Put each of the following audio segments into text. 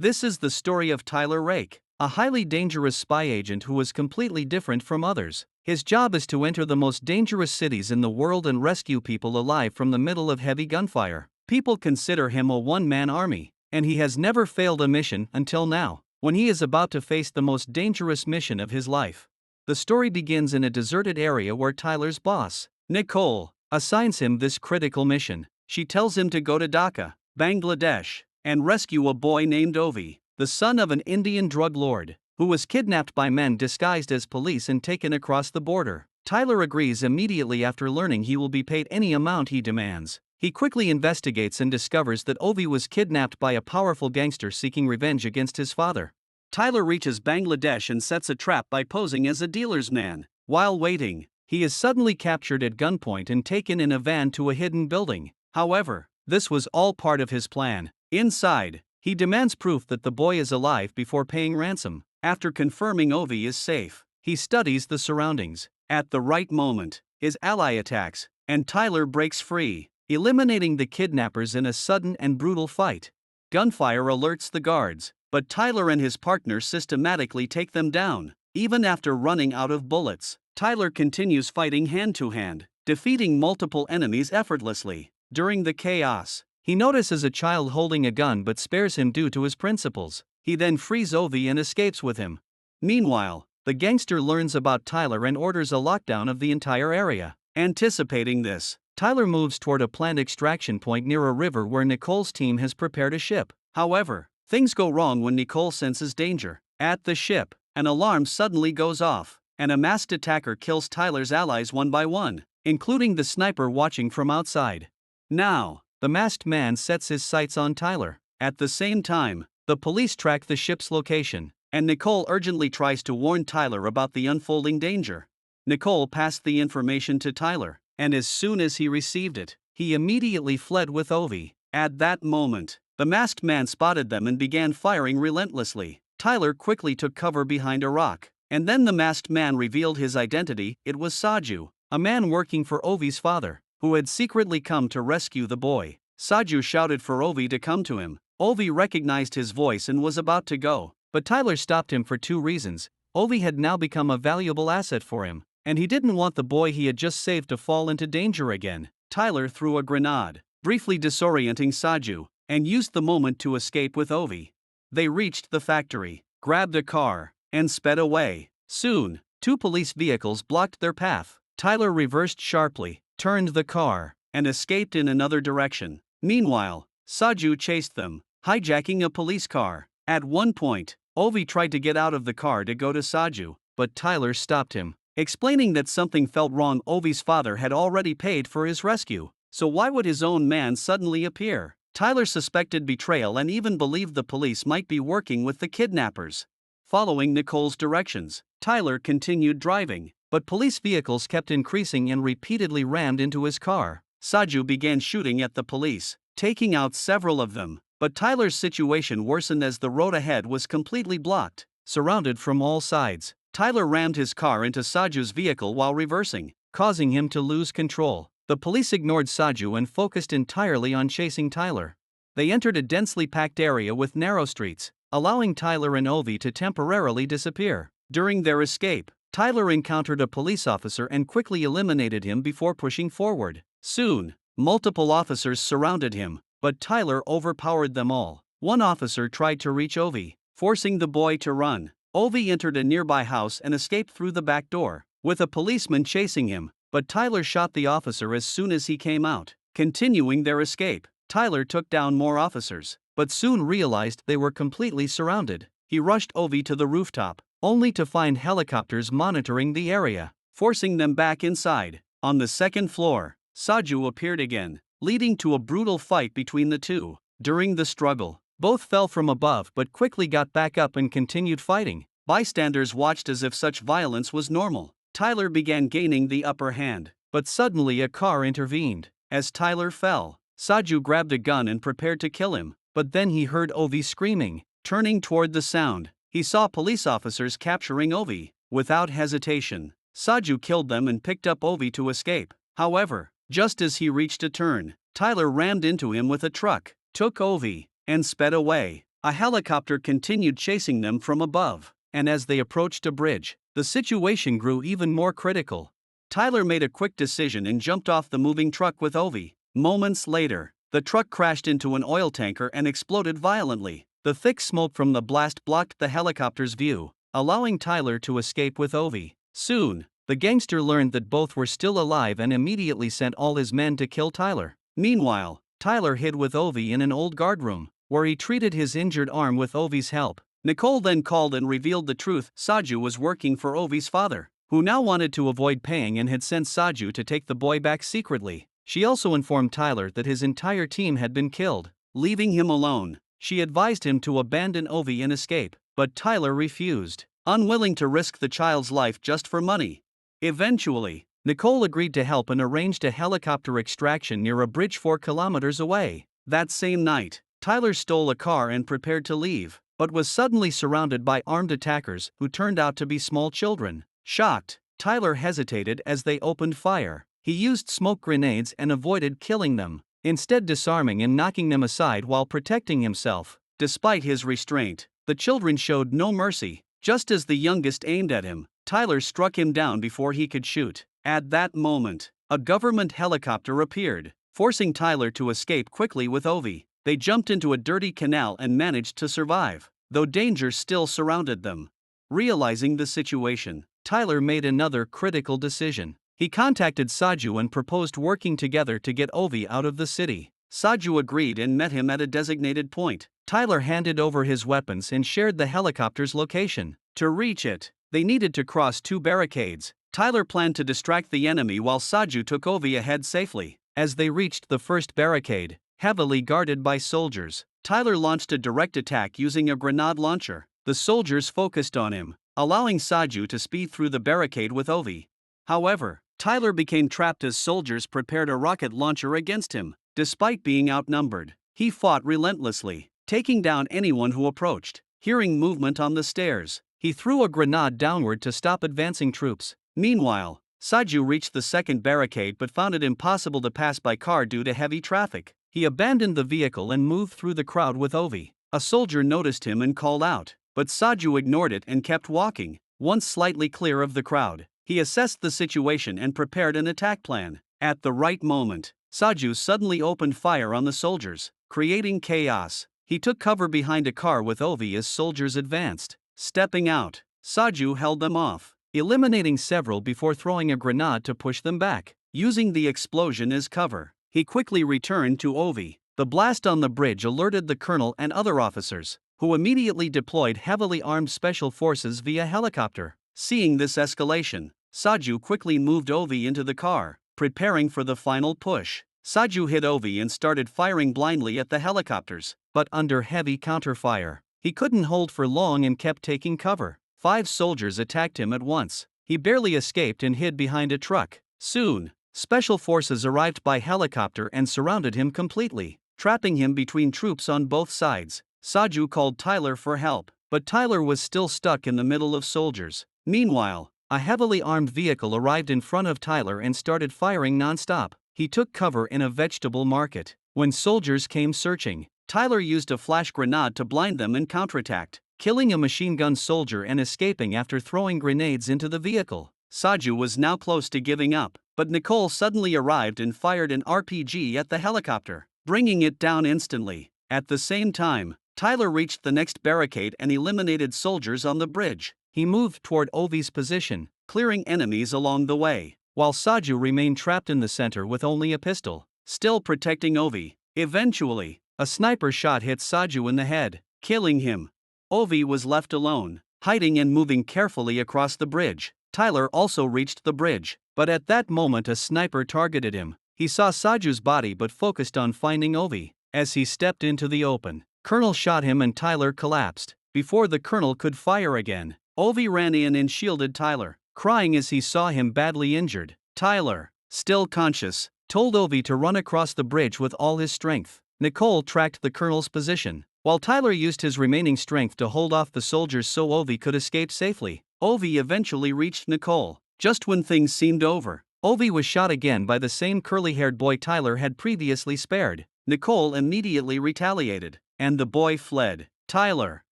This is the story of Tyler Rake, a highly dangerous spy agent who was completely different from others. His job is to enter the most dangerous cities in the world and rescue people alive from the middle of heavy gunfire. People consider him a one-man army, and he has never failed a mission until now, when he is about to face the most dangerous mission of his life. The story begins in a deserted area where Tyler's boss, Nicole, assigns him this critical mission. She tells him to go to Dhaka, Bangladesh, and rescue a boy named Ovi, the son of an Indian drug lord, who was kidnapped by men disguised as police and taken across the border. Tyler agrees immediately after learning he will be paid any amount he demands. He quickly investigates and discovers that Ovi was kidnapped by a powerful gangster seeking revenge against his father. Tyler reaches Bangladesh and sets a trap by posing as a dealer's man. While waiting, he is suddenly captured at gunpoint and taken in a van to a hidden building. However, this was all part of his plan. Inside, he demands proof that the boy is alive before paying ransom. After confirming Ovi is safe, he studies the surroundings. At the right moment, his ally attacks, and Tyler breaks free, eliminating the kidnappers in a sudden and brutal fight. Gunfire alerts the guards, but Tyler and his partner systematically take them down. Even after running out of bullets, Tyler continues fighting hand-to-hand, defeating multiple enemies effortlessly. During the chaos, he notices a child holding a gun but spares him due to his principles. He then frees Ovi and escapes with him. Meanwhile, the gangster learns about Tyler and orders a lockdown of the entire area. Anticipating this, Tyler moves toward a planned extraction point near a river where Nicole's team has prepared a ship. However, things go wrong when Nicole senses danger. At the ship, an alarm suddenly goes off, and a masked attacker kills Tyler's allies one by one, including the sniper watching from outside. Now, the masked man sets his sights on Tyler. At the same time, the police track the ship's location, and Nicole urgently tries to warn Tyler about the unfolding danger. Nicole passed the information to Tyler, and as soon as he received it, he immediately fled with Ovi. At that moment, the masked man spotted them and began firing relentlessly. Tyler quickly took cover behind a rock, and then the masked man revealed his identity. It was Saju, a man working for Ovi's father, who had secretly come to rescue the boy. Saju shouted for Ovi to come to him. Ovi recognized his voice and was about to go, but Tyler stopped him for two reasons. Ovi had now become a valuable asset for him, and he didn't want the boy he had just saved to fall into danger again. Tyler threw a grenade, briefly disorienting Saju, and used the moment to escape with Ovi. They reached the factory, grabbed a car, and sped away. Soon, two police vehicles blocked their path. Tyler reversed sharply, turned the car, and escaped in another direction. Meanwhile, Saju chased them, hijacking a police car. At one point, Ovi tried to get out of the car to go to Saju, but Tyler stopped him, explaining that something felt wrong. Ovi's father had already paid for his rescue, so why would his own man suddenly appear? Tyler suspected betrayal and even believed the police might be working with the kidnappers. Following Nicole's directions, Tyler continued driving, but police vehicles kept increasing and repeatedly rammed into his car. Saju began shooting at the police, taking out several of them, but Tyler's situation worsened as the road ahead was completely blocked. Surrounded from all sides, Tyler rammed his car into Saju's vehicle while reversing, causing him to lose control. The police ignored Saju and focused entirely on chasing Tyler. They entered a densely packed area with narrow streets, allowing Tyler and Ovi to temporarily disappear. During their escape, Tyler encountered a police officer and quickly eliminated him before pushing forward. Soon, multiple officers surrounded him, but Tyler overpowered them all. One officer tried to reach Ovi, forcing the boy to run. Ovi entered a nearby house and escaped through the back door, with a policeman chasing him, but Tyler shot the officer as soon as he came out. Continuing their escape, Tyler took down more officers, but soon realized they were completely surrounded. He rushed Ovi to the rooftop, only to find helicopters monitoring the area, forcing them back inside. On the second floor, Saju appeared again, leading to a brutal fight between the two. During the struggle, both fell from above but quickly got back up and continued fighting. Bystanders watched as if such violence was normal. Tyler began gaining the upper hand, but suddenly a car intervened. As Tyler fell, Saju grabbed a gun and prepared to kill him, but then he heard Ovi screaming. Turning toward the sound, he saw police officers capturing Ovi. Without hesitation, Saju killed them and picked up Ovi to escape. However, just as he reached a turn, Tyler rammed into him with a truck, took Ovi, and sped away. A helicopter continued chasing them from above, and as they approached a bridge, the situation grew even more critical. Tyler made a quick decision and jumped off the moving truck with Ovi. Moments later, the truck crashed into an oil tanker and exploded violently. The thick smoke from the blast blocked the helicopter's view, allowing Tyler to escape with Ovi. Soon, the gangster learned that both were still alive and immediately sent all his men to kill Tyler. Meanwhile, Tyler hid with Ovi in an old guardroom, where he treated his injured arm with Ovi's help. Nicole then called and revealed the truth. Saju was working for Ovi's father, who now wanted to avoid paying and had sent Saju to take the boy back secretly. She also informed Tyler that his entire team had been killed. Leaving him alone, she advised him to abandon Ovi and escape, but Tyler refused, unwilling to risk the child's life just for money. Eventually, Nicole agreed to help and arranged a helicopter extraction near a bridge 4 kilometers away. That same night, Tyler stole a car and prepared to leave, but was suddenly surrounded by armed attackers who turned out to be small children. Shocked, Tyler hesitated as they opened fire. He used smoke grenades and avoided killing them, instead disarming and knocking them aside while protecting himself. Despite his restraint, the children showed no mercy. Just as the youngest aimed at him, Tyler struck him down before he could shoot. At that moment, a government helicopter appeared, forcing Tyler to escape quickly with Ovi. They jumped into a dirty canal and managed to survive, though danger still surrounded them. Realizing the situation, Tyler made another critical decision. He contacted Saju and proposed working together to get Ovi out of the city. Saju agreed and met him at a designated point. Tyler handed over his weapons and shared the helicopter's location. To reach it, they needed to cross 2 barricades. Tyler planned to distract the enemy while Saju took Ovi ahead safely. As they reached the first barricade, heavily guarded by soldiers, Tyler launched a direct attack using a grenade launcher. The soldiers focused on him, allowing Saju to speed through the barricade with Ovi. However, Tyler became trapped as soldiers prepared a rocket launcher against him. Despite being outnumbered, he fought relentlessly, taking down anyone who approached. Hearing movement on the stairs, he threw a grenade downward to stop advancing troops. Meanwhile, Saju reached the second barricade but found it impossible to pass by car due to heavy traffic. He abandoned the vehicle and moved through the crowd with Ovi. A soldier noticed him and called out, but Saju ignored it and kept walking. Once slightly clear of the crowd, he assessed the situation and prepared an attack plan. At the right moment, Saju suddenly opened fire on the soldiers, creating chaos. He took cover behind a car with Ovi as soldiers advanced. Stepping out, Saju held them off, eliminating several before throwing a grenade to push them back. Using the explosion as cover, he quickly returned to Ovi. The blast on the bridge alerted the colonel and other officers, who immediately deployed heavily armed special forces via helicopter. Seeing this escalation, Saju quickly moved Ovi into the car, preparing for the final push. Saju hit Ovi and started firing blindly at the helicopters, but under heavy counterfire, he couldn't hold for long and kept taking cover. 5 soldiers attacked him at once. He barely escaped and hid behind a truck. Soon, special forces arrived by helicopter and surrounded him completely, trapping him between troops on both sides. Saju called Tyler for help, but Tyler was still stuck in the middle of soldiers. Meanwhile, a heavily armed vehicle arrived in front of Tyler and started firing non-stop. He took cover in a vegetable market. When soldiers came searching, Tyler used a flash grenade to blind them and counterattacked, killing a machine gun soldier and escaping after throwing grenades into the vehicle. Saju was now close to giving up, but Nicole suddenly arrived and fired an RPG at the helicopter, bringing it down instantly. At the same time, Tyler reached the next barricade and eliminated soldiers on the bridge. He moved toward Ovi's position, clearing enemies along the way, while Saju remained trapped in the center with only a pistol, still protecting Ovi. Eventually, a sniper shot hit Saju in the head, killing him. Ovi was left alone, hiding and moving carefully across the bridge. Tyler also reached the bridge, but at that moment a sniper targeted him. He saw Saju's body but focused on finding Ovi. As he stepped into the open, Colonel shot him and Tyler collapsed. Before the Colonel could fire again, Ovi ran in and shielded Tyler, crying as he saw him badly injured. Tyler, still conscious, told Ovi to run across the bridge with all his strength. Nicole tracked the Colonel's position, while Tyler used his remaining strength to hold off the soldiers so Ovi could escape safely. Ovi eventually reached Nicole. Just when things seemed over, Ovi was shot again by the same curly-haired boy Tyler had previously spared. Nicole immediately retaliated, and the boy fled. Tyler,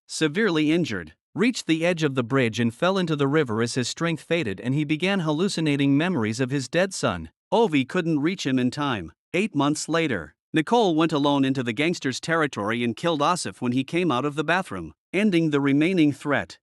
severely injured, reached the edge of the bridge and fell into the river as his strength faded and he began hallucinating memories of his dead son. Ovi couldn't reach him in time. 8 months later, Nicole went alone into the gangster's territory and killed Asif when he came out of the bathroom, ending the remaining threat.